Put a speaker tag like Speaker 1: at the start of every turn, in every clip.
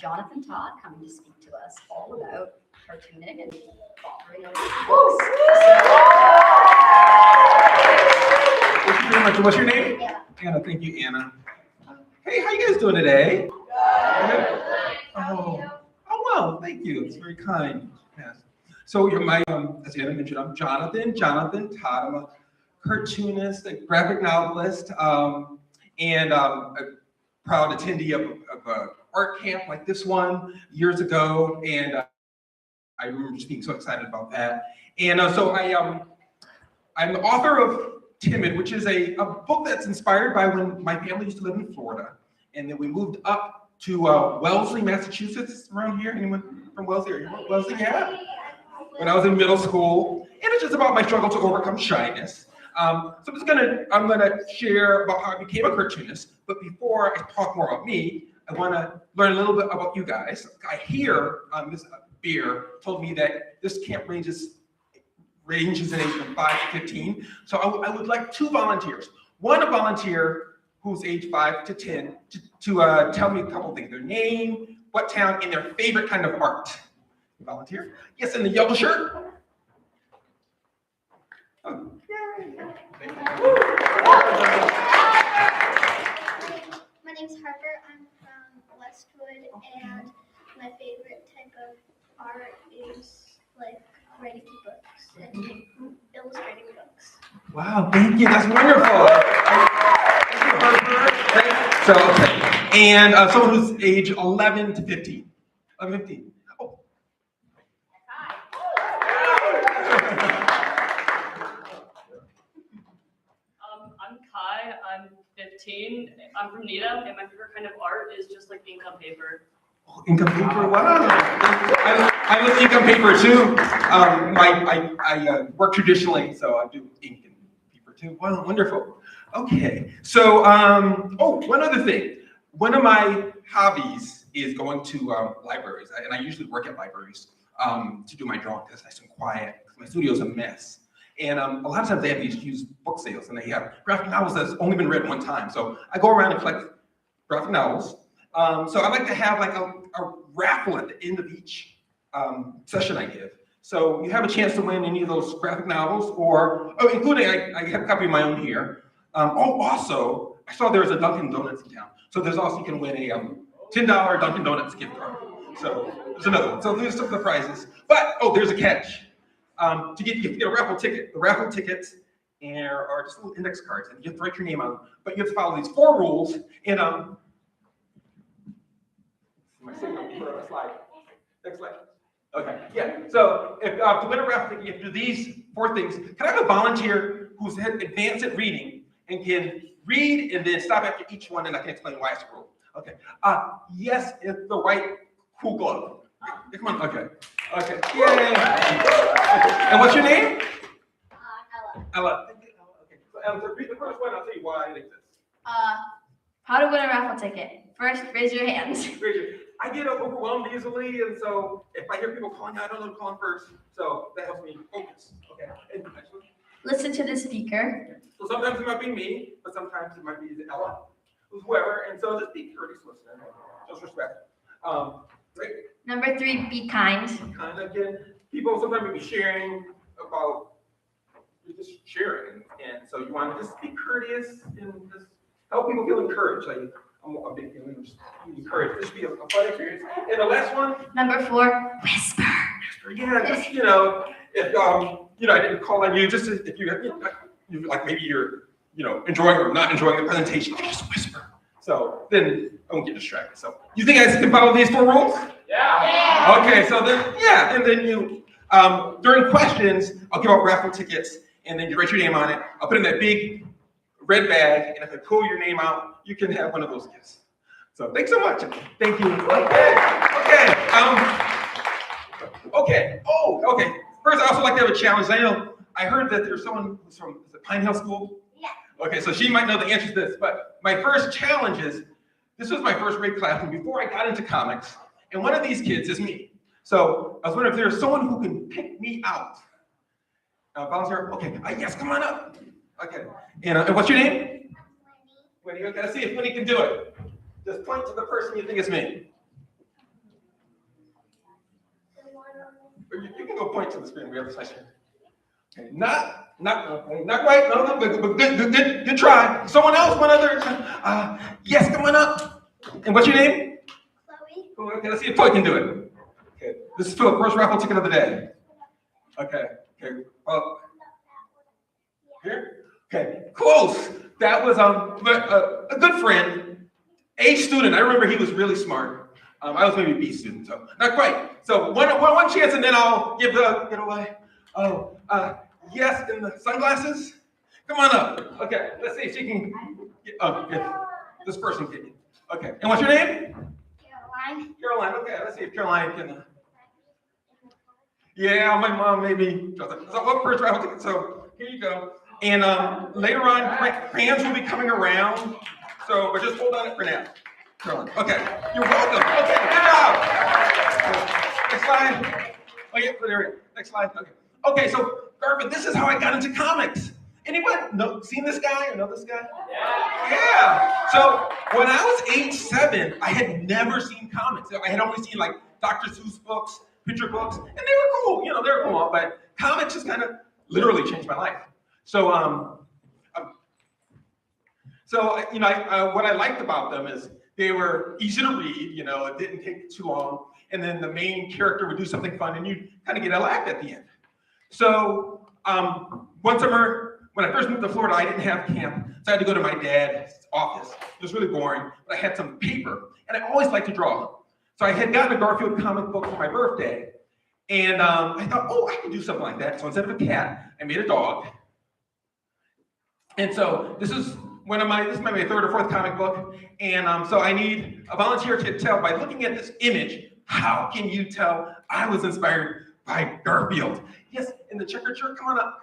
Speaker 1: Jonathan Todd coming to speak to us all about cartooning and bothering over books.
Speaker 2: Thank you very much. What's your name?
Speaker 1: Yeah.
Speaker 2: Anna. Thank you, Anna. Hey, how you guys doing today? Oh, well, thank you. It's very kind. Yes. So you're as Anna mentioned, I'm Jonathan Todd. I'm a cartoonist, a graphic novelist, and a proud attendee of an art camp like this one years ago. And I remember just being so excited about that. And so I'm the author of Timid, which is a book that's inspired by when my family used to live in Florida. And then we moved up to Wellesley, Massachusetts, around here. Anyone from Wellesley? Are you from Wellesley? Yeah. When I was in middle school. And it's just about my struggle to overcome shyness. So I'm gonna share about how I became a cartoonist. But before I talk more about me, I wanna learn a little bit about you guys. I hear this beer told me that this camp ranges in age from 5 to 15. So I would like 2 volunteers. One, a volunteer who's age 5 to 10 to tell me a couple things: their name, what town, and their favorite kind of art. Volunteer? Yes, in the yellow shirt. Oh, yay.
Speaker 3: My name's Harper. I'm from Westwood, and my favorite type of art is like writing books and illustrating books.
Speaker 2: Wow, thank you. That's wonderful. So, okay. And someone who's age 11 to 15. 11, 15. Oh.
Speaker 4: Hi. I'm Kai. I'm 15. I'm from Needham, and my favorite kind of art is just like ink on paper.
Speaker 2: Oh, ink on paper, wow. I love ink on paper too. I work traditionally, so I do ink and paper too. Wow, wonderful. Okay, so, one other thing. One of my hobbies is going to libraries, and I usually work at libraries to do my drawing because it's nice and quiet. My studio's a mess. And a lot of times they have these used book sales, and they have graphic novels that's only been read one time. So I go around and collect graphic novels. So I like to have like a raffle at the end of each session I give. So you have a chance to win any of those graphic novels, or including I have a copy of my own here. Also, I saw there was a Dunkin' Donuts in town. So there's also, you can win a $10 Dunkin' Donuts gift card. So there's another one. So there's some of the prizes. But, there's a catch. You get a raffle ticket. The raffle tickets are just little index cards, and you have to write your name on them. But you have to follow these 4 rules. And my signal for a slide. Next slide. Okay, yeah. So if to win a raffle ticket, you have to do these 4 things. Can I have a volunteer who's advanced at reading and can read and then stop after each one, and I can explain why it's a rule? Okay. Yes, it's the white cool glove. Come on. Okay. Okay. Yay. And what's your name?
Speaker 3: Ella.
Speaker 2: Ella. Okay. So read the first one. I'll tell you why it exists.
Speaker 5: How to win a raffle ticket. First, raise your hands.
Speaker 2: I get overwhelmed easily, and so if I hear people calling, I don't know who to call first. So that helps me focus. Okay. And next one.
Speaker 5: Listen to the speaker.
Speaker 2: So sometimes it might be me, but sometimes it might be Ella, whoever. And so just be courteous listener. Just respect. Great.
Speaker 5: Number 3, be kind.
Speaker 2: Kind of again, people sometimes will be sharing about you're just sharing, and so you want to just be courteous and just help people feel encouraged. Like I'm a big feeling of just being encouraged. This should be a fun experience. And the last one.
Speaker 5: Number 4, whisper.
Speaker 2: Yeah, just if I didn't call on you, just if you like maybe you're enjoying or not enjoying the presentation, just whisper. So then I won't get distracted. So you think I can follow these 4 rules? Yeah. Okay, so then and then you during questions, I'll give out raffle tickets, and then you write your name on it. I'll put it in that big red bag, and if I pull your name out, you can have one of those gifts. So thanks so much. Thank you. Okay. Okay. First, I also like to have a challenge. I heard that there's someone who's from Pine Hill School.
Speaker 3: Yeah.
Speaker 2: Okay, so she might know the answer to this, but my first challenge is, this was my first grade class, and before I got into comics, and one of these kids is me. So I was wondering if there's someone who can pick me out. Volunteer? Okay, yes, come on up. Okay, and what's your name? Winnie. Okay, let's see if Winnie can do it. Just point to the person you think is me. You can go point to the screen. We have the session. Okay, not right. No, but good try. Someone else, one other. Yes, come on up. And what's your name?
Speaker 3: Chloe.
Speaker 2: Cool, okay, let's see if Chloe can do it. Okay, this is Philip, first raffle ticket of the day. Okay. Here? Okay, close. That was a good friend, A student. I remember he was really smart. I was maybe a B student, so not quite. So one chance, and then I'll give the giveaway. Oh, yes, in the sunglasses. Come on up. Okay, let's see if she can. This person can. Okay, and what's your name?
Speaker 3: Caroline.
Speaker 2: Caroline. Okay, let's see if Caroline can. Yeah, my mom maybe. So what first raffle ticket? So here you go. And later on, crayons will be coming around. So, but just hold on it for now. Caroline. Okay, you're welcome. Okay, good job. Next slide. Oh yeah, there we go. Next slide. Okay, so Garvin, this is how I got into comics. Anyone seen this guy or know this guy? Yeah. So when I was age 7, I had never seen comics. I had only seen like Dr. Seuss books, picture books, and they were cool. They were cool. But comics just kind of literally changed my life. So what I liked about them is they were easy to read. It didn't take too long, and then the main character would do something fun, and you kind of get a laugh at the end. So one summer, when I first moved to Florida, I didn't have camp, so I had to go to my dad's office. It was really boring, but I had some paper, and I always liked to draw. So I had gotten a Garfield comic book for my birthday, and I thought, I can do something like that. So instead of a cat, I made a dog. And so this is my 3rd or 4th comic book, and so I need a volunteer to tell, by looking at this image, how can you tell I was inspired by Garfield? Yes, in the checkered shirt, come on up.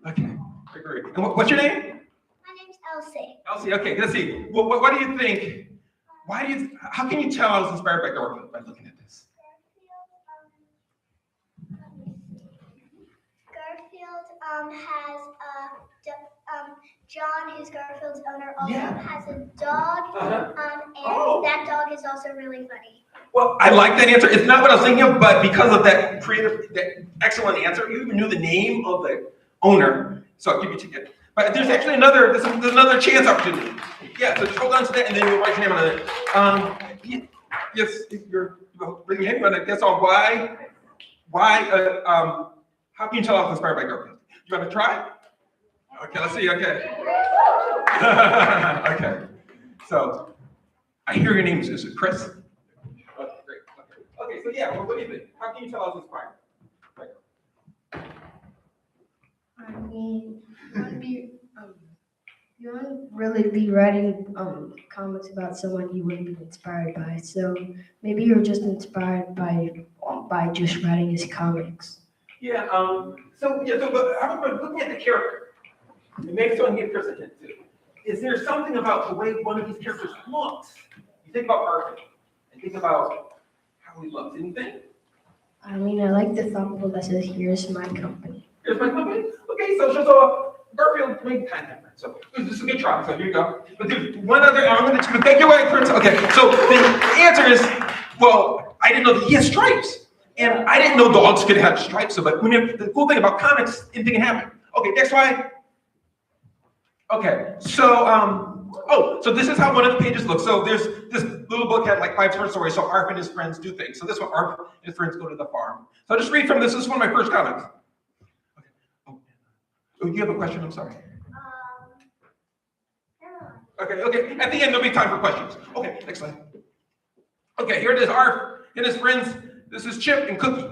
Speaker 2: Okay, great. And what's your name?
Speaker 3: My name's Elsie.
Speaker 2: Elsie, okay, let's see. What do you think? How can you tell I was inspired by Garfield by looking at this?
Speaker 3: Garfield has John, who's Garfield's owner, also
Speaker 2: Yeah.
Speaker 3: has a dog, and that dog is also really funny.
Speaker 2: Well, I like that answer. It's not what I was thinking of, but because of that excellent answer, you even knew the name of the owner. So I'll give you a ticket. But there's actually there's another chance opportunity. Yeah, so just hold on to that, and then you'll write your name on it. Yes, you're bringing your hand on it. That's all. How can you tell I was inspired by Garfield? You want to try? Okay, let's see. Okay. Okay. So I hear your name is Chris. Okay, great. Okay, so yeah, what do you think? How can you tell I was inspired?
Speaker 6: I mean, you wouldn't really be writing comics about someone you wouldn't be inspired by. So maybe you're just inspired by just writing his comics.
Speaker 2: Yeah. But how about looking at the character? And maybe someone give Chris a hint too. Is there something about the way one of these characters looks? You think about Garfield and think about how he looks. Anything?
Speaker 6: I mean, I like the thumbnail that says, "Here's my company."
Speaker 2: Here's my company. Okay, so Garfield made kind of different. So this is a good try. So here you go. But there's one other. I'm going to take you away, Chris. Okay. So the answer is, well, I didn't know that he has stripes, and I didn't know dogs could have stripes. So, but the cool thing about comics, anything can happen. Okay, next slide. Okay, so so this is how one of the pages looks. So there's this little book had like 5 short stories. So Arp and his friends do things. So this one, Arp and his friends go to the farm. So I'll just read from this. This is one of my first comics. Okay. Oh, you have a question? I'm sorry. Okay. At the end, there'll be time for questions. Okay, next slide. Okay, here it is. Arp and his friends. This is Chip and Cookie.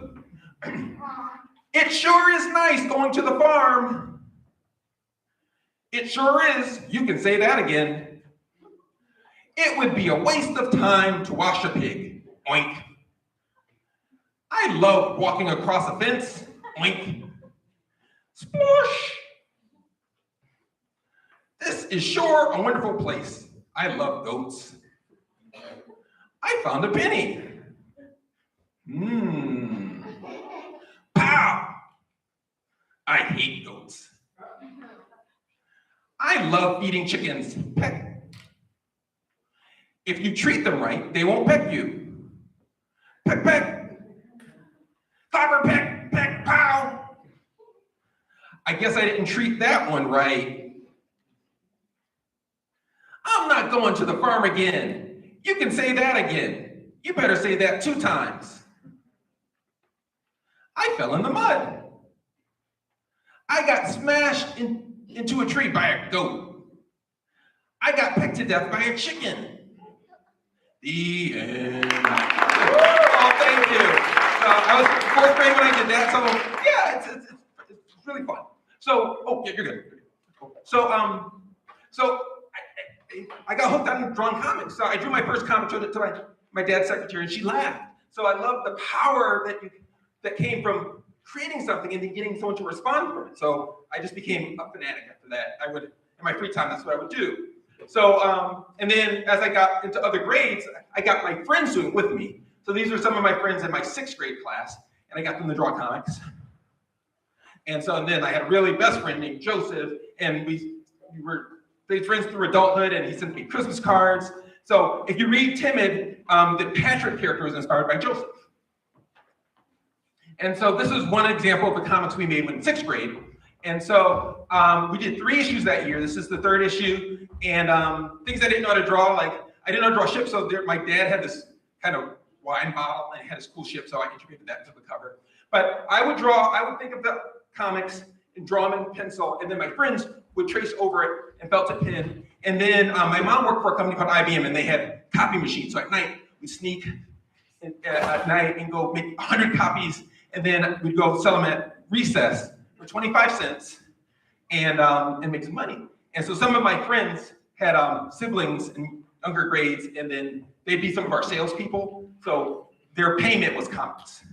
Speaker 2: It sure is nice going to the farm. It sure is. You can say that again. It would be a waste of time to wash a pig. Oink. I love walking across a fence. Oink. Sploosh. This is sure a wonderful place. I love goats. I found a penny. Pow. I hate goats. I love feeding chickens. Peck. If you treat them right, they won't peck you. Peck, peck. Clobber, peck, peck, pow. I guess I didn't treat that one right. I'm not going to the farm again. You can say that again. You better say that 2 times. I fell in the mud. I got smashed into a tree by a goat. I got pecked to death by a chicken. The end. Oh, thank you. I was 4th grade when I did that, so yeah, it's really fun. So, oh, yeah, you're good. So, I got hooked on drawing comics. So I drew my first comic to my dad's secretary, and she laughed. So I love the power that came from creating something and then getting someone to respond for it. So I just became a fanatic after that. I would, in my free time, that's what I would do. So, and then as I got into other grades, I got my friends doing it with me. So these are some of my friends in my 6th grade class, and I got them to draw comics. And then I had a really best friend named Joseph, and we were friends through adulthood, and he sent me Christmas cards. So if you read Timid, the Patrick character was inspired by Joseph. And so this is one example of the comics we made in 6th grade. And so we did 3 issues that year. This is the 3rd issue. And things I didn't know how to draw, like I didn't know how to draw ships. So my dad had this kind of wine bottle and it had a cool ship. So I integrated that into the cover. But I would think of the comics and draw them in pencil. And then my friends would trace over it and felt tip pen. And then my mom worked for a company called IBM, and they had copy machines. So at night, we'd sneak at night and go make 100 copies. And then we'd go sell them at recess for 25 cents and make some money. And so some of my friends had siblings in younger grades, and then they'd be some of our salespeople. So their payment was comics.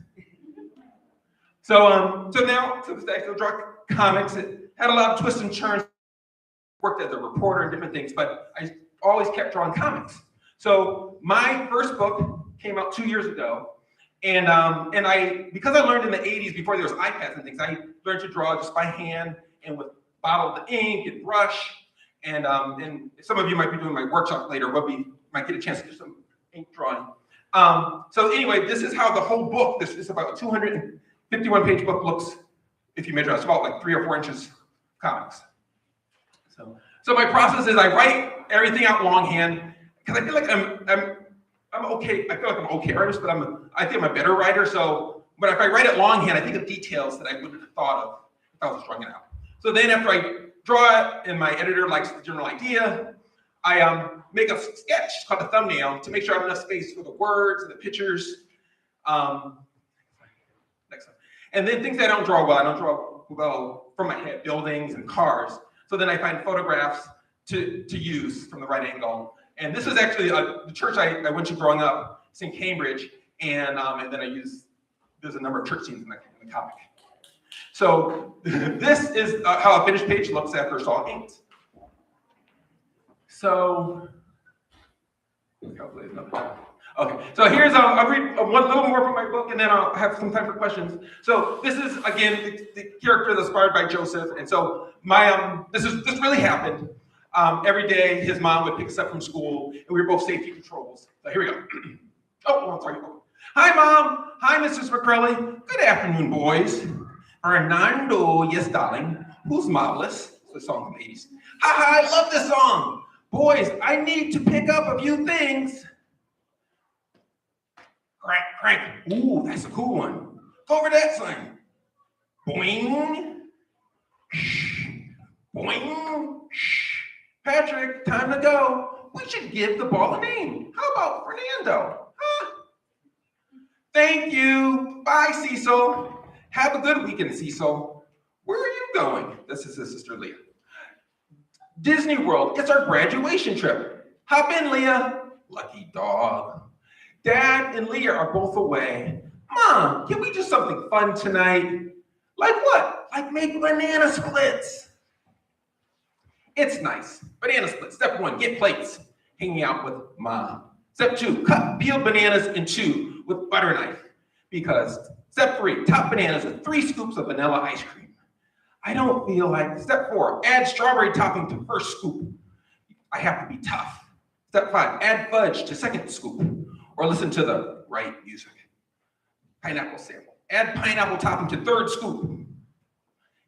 Speaker 2: So now, to this day, I still draw comics. It had a lot of twists and turns. Worked as a reporter and different things, but I always kept drawing comics. So my first book came out 2 years ago. And because I learned in the 80s before there was iPads and things, I learned to draw just by hand and with bottled ink and brush. And some of you might be doing my workshop later. Might get a chance to do some ink drawing. So anyway, this is how the whole book, this is about a 251-page book looks if you measure it. It's about like 3 or 4 inches comics. So my process is I write everything out longhand because I feel like I'm okay. I feel like I'm an okay artist, but I think I'm a better writer. But if I write it longhand, I think of details that I wouldn't have thought of if I was drawing it out. So then after I draw it and my editor likes the general idea, I make a sketch called a thumbnail to make sure I have enough space for the words and the pictures. Next one. And then things I don't draw well from my head, buildings and cars. So then I find photographs to use from the right angle. And this is actually the church I went to growing up. It's in Cambridge. And then there's a number of church scenes in the comic. So this is how a finished page looks after it's all inked. So, hopefully it's not. Okay, so here's, I'll read one little more from my book and then I'll have some time for questions. So this is, again, the character that's inspired by Joseph. And so this really happened. Every day his mom would pick us up from school and we were both safety patrols. So here we go. Oh, I'm sorry. Hi, Mom. Hi, Mrs. McCrelly. Good afternoon, boys. Hernando, yes, darling. Who's marvelous? It's a song from the 80s. Ha, I love this song. Boys, I need to pick up a few things. Crank, crank. Ooh, that's a cool one. Go over that sign. Boing. Shh. Boing. Shh. Patrick, time to go. We should give the ball a name. How about Fernando? Huh? Thank you. Bye, Cecil. Have a good weekend, Cecil. Where are you going? This is his sister, Leah. Disney World. It's our graduation trip. Hop in, Leah. Lucky dog. Dad and Leah are both away. Mom, can we do something fun tonight? Like what? Like make banana splits. It's nice. Banana splits. Step 1, get plates. Hanging out with Mom. Step 2, cut peeled bananas in 2 with butter knife. Because step 3, top bananas with 3 scoops of vanilla ice cream. I don't feel like. Step 4, add strawberry topping to first scoop. I have to be tough. Step 5, add fudge to second scoop. Or listen to the right music. Pineapple sample. Add pineapple topping to third scoop.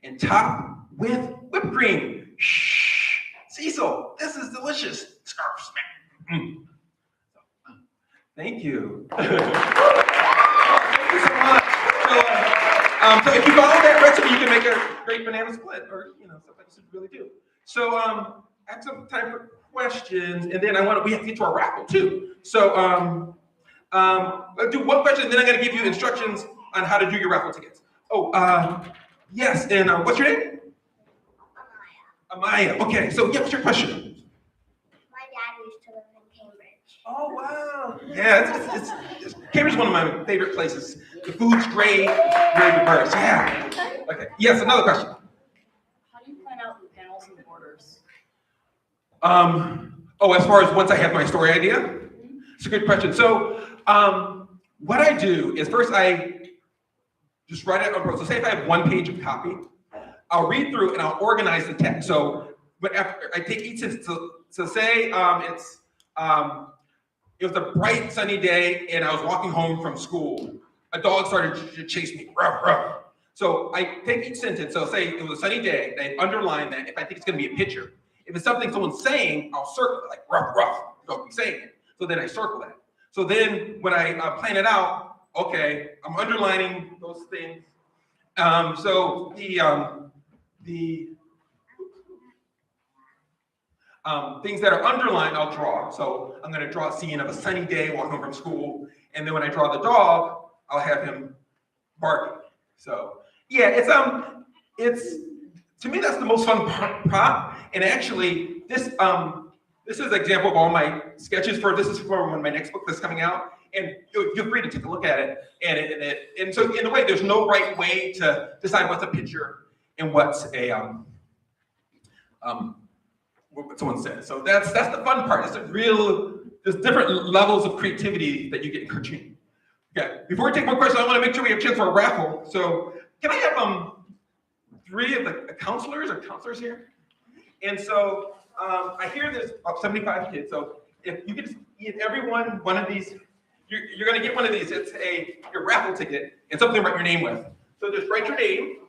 Speaker 2: And top with whipped cream. Shh. Cecil, this is delicious. Scarf smack. Thank you. Thank you so much. So if you follow that recipe, you can make a great banana split, or something you should really do. So I have some time for questions, and then we have to get to our raffle too. So I'll do one question, and then I'm going to give you instructions on how to do your raffle tickets. Yes, and what's your name? Amaya. Okay, so what's your question?
Speaker 3: My dad used to live in Cambridge.
Speaker 2: Oh, wow. Yeah, Cambridge is one of my favorite places. The food's great, very diverse. Yeah. Okay, yes, another question.
Speaker 4: How do you plan out the panels and borders?
Speaker 2: As far as once I have my story idea? It's a good question. So, what I do is first I just write it on board. So say if I have one page of copy, I'll read through and I'll organize the text. So, but after I take each sentence, so say it was a bright sunny day and I was walking home from school. A dog started to chase me, ruff, ruff. So I take each sentence. So say it was a sunny day, I underline that if I think it's gonna be a picture. If it's something someone's saying, I'll circle it, like ruff, ruff, don't be saying it. So then I circle that. So then when I plan it out, okay, I'm underlining those things. So the things that are underlined, I'll draw. So I'm going to draw a scene of a sunny day walking home from school, and then when I draw the dog, I'll have him barking. So yeah, it's to me that's the most fun prop. And actually, this is an example of all my sketches this is for my next book that's coming out. And feel free to take a look at it. And so in a way, there's no right way to decide what's a picture and what's what someone says. So that's the fun part. There's different levels of creativity that you get in cartooning. Okay, before we take more questions, I want to make sure we have a chance for a raffle. So can I have 3 of the counselors here? And so I hear there's 75 kids. So if you could just give everyone one of these, you're going to get one of these. It's your raffle ticket and something to write your name with. So just write your name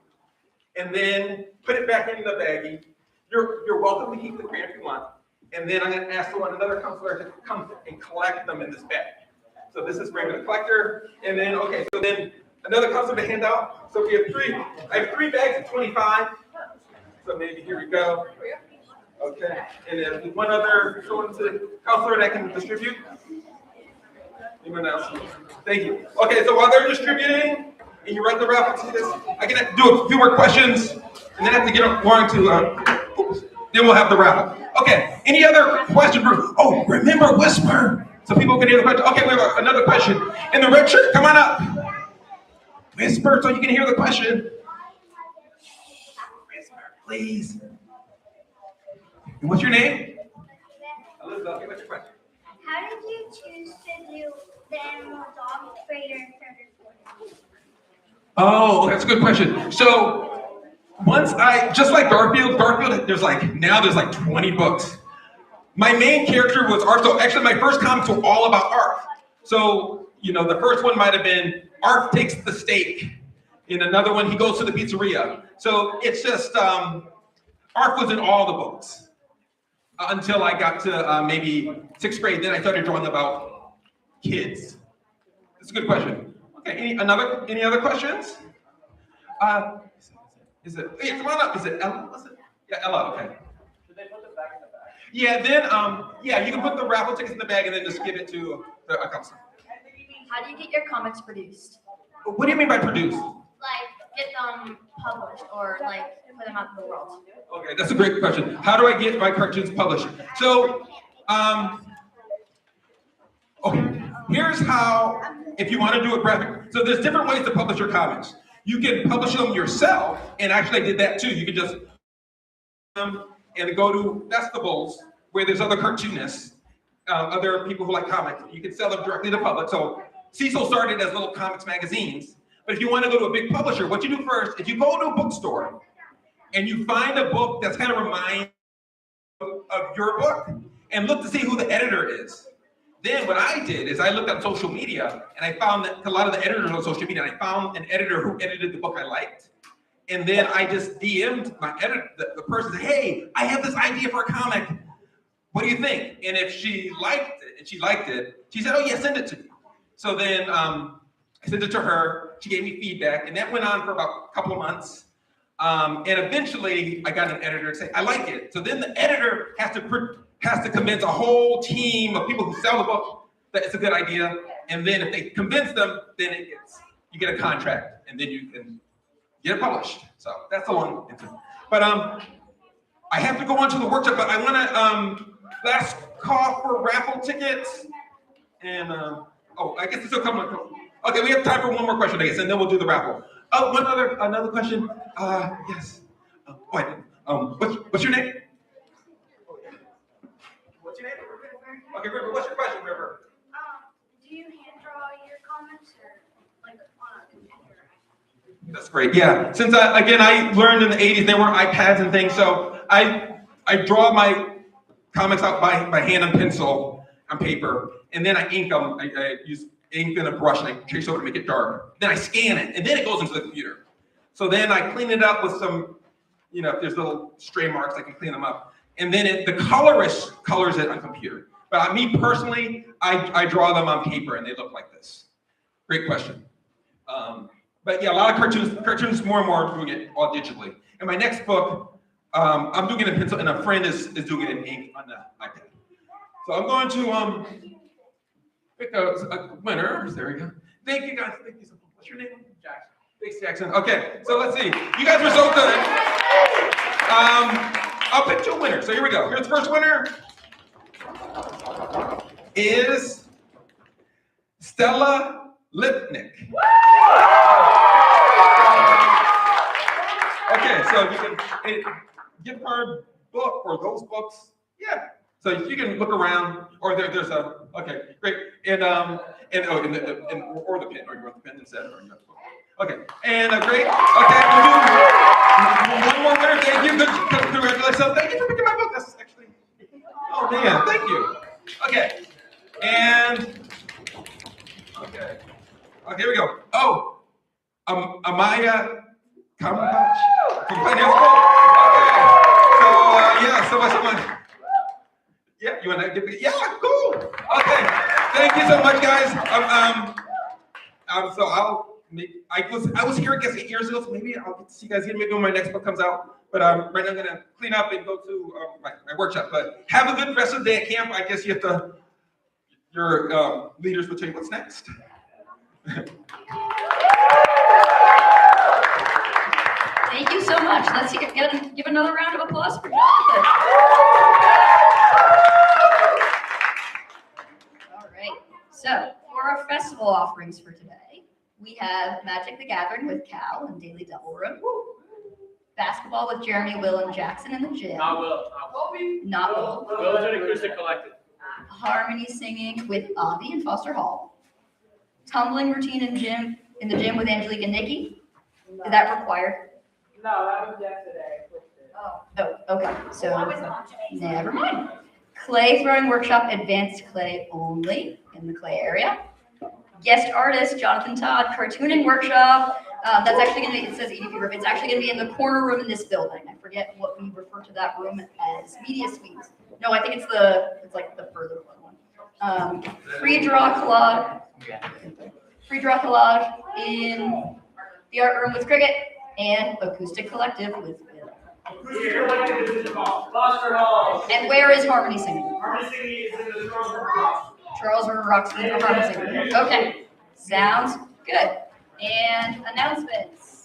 Speaker 2: and then put it back in the baggie. You're welcome to keep the grant if you want. And then I'm going to ask another counselor to come and collect them in this bag. So this is bring the collector. And then, okay, so then another counselor to hand out. So we have 3. I have 3 bags of 25. So maybe here we go. Okay. And then one other counselor that can distribute. Anyone else? Thank you. Okay, so while they're distributing, and you write the raffle tickets, I can do a few more questions, and then I have to get more into, then we'll have the raffle. Okay, any other question? Oh, remember, whisper, so people can hear the question. Okay, we have another question. In the red shirt, come on up. Whisper so you can hear the question. Whisper, please. And what's your name? Elizabeth, okay, what's your question?
Speaker 3: How did you choose to do the animal dog trader third?
Speaker 2: Oh, that's a good question. So once just like Garfield, there's like 20 books. My main character was Arf. So actually my first comics were all about Arf. So, the first one might have been Arf takes the steak. In another one, he goes to the pizzeria. So it's just, Arf was in all the books. Until I got to maybe 6th grade, then I started drawing about kids. That's a good question. Okay, any other questions? Come on up. Is it Ella? Yeah, Ella. Okay.
Speaker 7: Should they put the bag in the bag?
Speaker 2: Yeah. Then you can put the raffle tickets in the bag and then just give it to a counselor.
Speaker 5: How do you get your comics produced?
Speaker 2: What do you mean by produce?
Speaker 5: Like, get them published or like put them out in the world?
Speaker 2: Okay, that's a great question. How do I get my cartoons published? So, here's how, if you want to do a graphic, so there's different ways to publish your comics. You can publish them yourself, and actually I did that too. You can just and go to festivals where there's other cartoonists, other people who like comics. You can sell them directly to the public. So Cecil started as little comics magazines, but if you want to go to a big publisher, what you do first, if you go to a bookstore and you find a book that's kind of reminds of your book, and look to see who the editor is. then what I did is I looked on social media and I found that a lot of the editors on social media, and I found an editor who edited the book I liked. And then I just DM'd my editor, the person, said, hey, I have this idea for a comic. What do you think? And if she liked it, she said, oh yeah, send it to me. So then I sent it to her. She gave me feedback, and that went on for about a couple of months. And eventually I got an editor to say, I like it. So then the editor has to convince a whole team of people who sell the book that it's a good idea. And then if they convince them, then you get a contract, and then you can get it published. So that's a long answer. But I have to go on to the workshop, but I want to last call for raffle tickets. And I guess it's still coming. Okay, we have time for one more question, I guess, and then we'll do the raffle. Oh, another question. Yes. What's your name? What's your name? Okay, River. What's your question, River?
Speaker 3: Do you hand draw your comics or like on a computer?
Speaker 2: That's great. Yeah. Since I learned in the 80s there weren't iPads and things, so I draw my comics out by hand and pencil on paper, and then I ink them. I use ink and a brush, and I trace over to make it dark. Then I scan it, and then it goes into the computer. So then I clean it up with some, if there's little stray marks, I can clean them up. And then the colorist colors it on computer. But me personally, I draw them on paper, and they look like this. Great question. But yeah, a lot of cartoons more and more are doing it all digitally. And my next book, I'm doing it in pencil, and a friend is doing it in ink on the iPad. So I'm going to pick a winner. There we go. Thank you guys. Thank you so much. What's your name? Jackson. Thanks, Jackson. Okay, so let's see. You guys were so good. I'll pick two winners. So here we go. Here's the first winner. Is Stella Lipnick. Okay, so you can give her book or those books. Yeah. So you can look around, or there's a, okay, great. And or the pen, or you want the pen instead, or you want the book. Okay, and great. Okay, we'll do one more winner. Thank you. Good, congratulations. Thank you for picking my book. That's actually, oh man, thank you. Okay, and, okay, here we go. Oh, Amaya Kamach from Pioneer School. Okay, so yeah, so much. Yeah, you want to give it? Yeah, cool. Okay, thank you so much, guys. So I was here, I guess, 8 years ago, so maybe I'll get to see you guys again maybe when my next book comes out. But right now I'm gonna clean up and go to my workshop. But have a good rest of the day at camp. I guess your leaders will tell you what's next.
Speaker 1: Thank you so much. Let's give another round of applause for Jonathan. All right. So for our festival offerings for today, we have Magic the Gathering with Cal and Daily Double Room. Basketball with Jeremy, Will, and Jackson in the gym.
Speaker 7: Not Will.
Speaker 1: Not Will.
Speaker 7: Will is an acoustic collective.
Speaker 1: Harmony singing with Avi and Foster Hall. Tumbling routine in the gym with Angelique and Nikki. Is that required?
Speaker 8: No, that was yesterday.
Speaker 1: Oh, okay. So never mind. Clay throwing workshop, advanced clay only in the clay area. Guest artist Jonathan Todd, cartooning workshop. That's actually going to be, it says EDP room. It's actually going to be in the corner room in this building. I forget what we refer to that room as. Media suites. No, I think it's like the further one. Free draw collage. Free draw collage in the art room with Cricket and acoustic collective with Will.
Speaker 7: Foster Hall.
Speaker 1: And where is Harmony singing?
Speaker 7: Harmony singing is in the
Speaker 1: Charles River Rocks with Harmony singing. Okay, sounds good. And announcements.